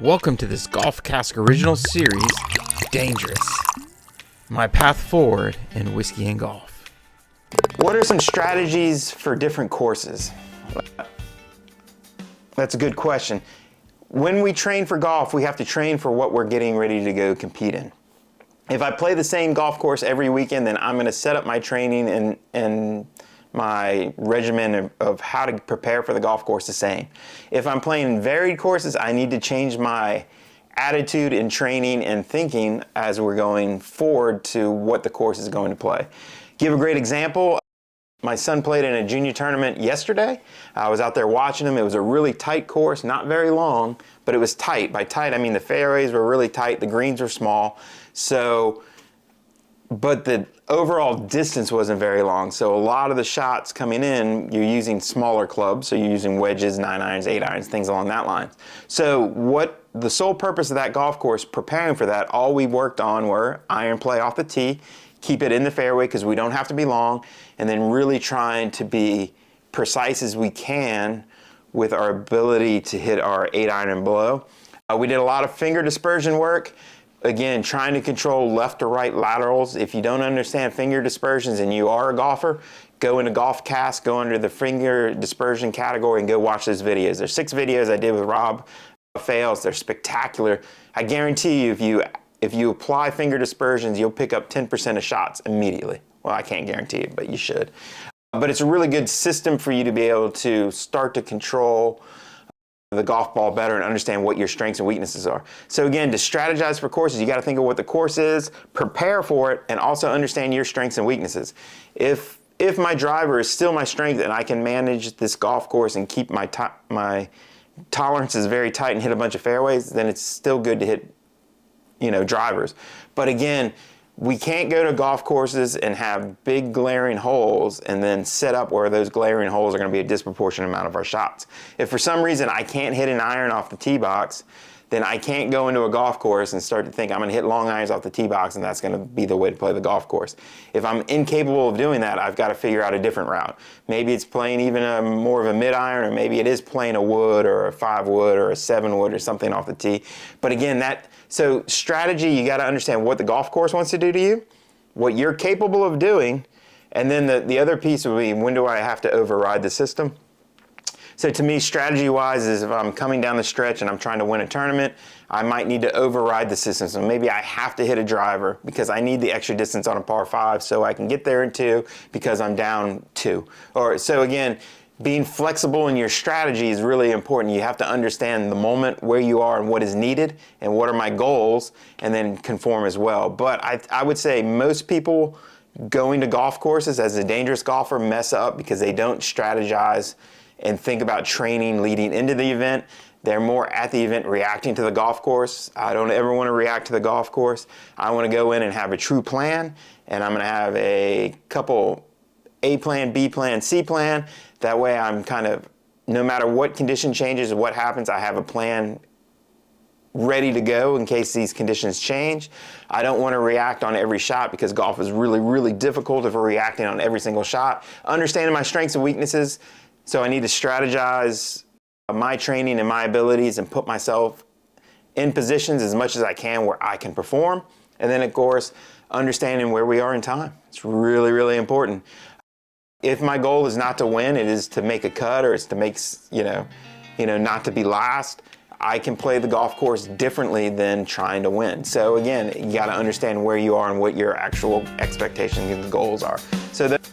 Welcome to this Golfcast original series, Dangerous, my path forward in whiskey and golf. What are some strategies for different courses? That's a good question. When we train for golf, we have to train for what we're getting ready to go compete in. If I play the same golf course every weekend, then I'm going to set up my training and my regimen of how to prepare for the golf course the same. If I'm playing varied courses, I need to change my attitude in training and thinking as we're going forward to what the course is going to play. Give a great example. My son played in a junior tournament yesterday. I was out there watching him. It was a really tight course, not very long, but it was tight. By tight, I mean the fairways were really tight, the greens were small. But the overall distance wasn't very long. So a lot of the shots coming in, you're using smaller clubs. So you're using wedges, 9-irons, 8-irons, things along that line. So what the sole purpose of that golf course, preparing for that, all we worked on were iron play off the tee, keep it in the fairway because we don't have to be long, and then really trying to be precise as we can with our ability to hit our 8-iron and below. We did a lot of finger dispersion work. Again, trying to control left to right laterals. If you don't understand finger dispersions and you are a golfer, go into Golfcast, go under the finger dispersion category and go watch those videos. There's 6 videos I did with Rob Fales. They're spectacular. I guarantee you, if you apply finger dispersions, you'll pick up 10% of shots immediately. Well, I can't guarantee it, but you should. But it's a really good system for you to be able to start to control the golf ball better and understand what your strengths and weaknesses are. So again, to strategize for courses, you got to think of what the course is, prepare for it, and also understand your strengths and weaknesses. If my driver is still my strength and I can manage this golf course and keep my tolerances very tight and hit a bunch of fairways, then it's still good to hit, drivers. But again, we can't go to golf courses and have big glaring holes and then set up where those glaring holes are going to be a disproportionate amount of our shots. If for some reason I can't hit an iron off the tee box, then I can't go into a golf course and start to think I'm going to hit long irons off the tee box and that's going to be the way to play the golf course. If I'm incapable of doing that, I've got to figure out a different route. Maybe it's playing even more of a mid-iron, or maybe it is playing a wood or a 5-wood or a 7-wood or something off the tee. But again, so strategy, you got to understand what the golf course wants to do to you, what you're capable of doing, and then the other piece would be, when do I have to override the system? So to me, strategy-wise, is if I'm coming down the stretch and I'm trying to win a tournament, I might need to override the system. So maybe I have to hit a driver because I need the extra distance on a par 5 so I can get there in 2 because I'm down 2. So again, being flexible in your strategy is really important. You have to understand the moment, where you are and what is needed and what are my goals, and then conform as well. But I would say most people going to golf courses as a dangerous golfer mess up because they don't strategize and think about training leading into the event. They're more at the event reacting to the golf course. I don't ever want to react to the golf course. I want to go in and have a true plan, and I'm going to have a couple A plan, B plan, C plan. That way I'm kind of, no matter what condition changes or what happens, I have a plan ready to go in case these conditions change. I don't want to react on every shot because golf is really, really difficult if we're reacting on every single shot. Understanding my strengths and weaknesses, so I need to strategize my training and my abilities and put myself in positions as much as I can where I can perform. And then, of course, understanding where we are in time. It's really, really important. If my goal is not to win, it is to make a cut, or it's to make, not to be last, I can play the golf course differently than trying to win. So again, you got to understand where you are and what your actual expectations and goals are. So that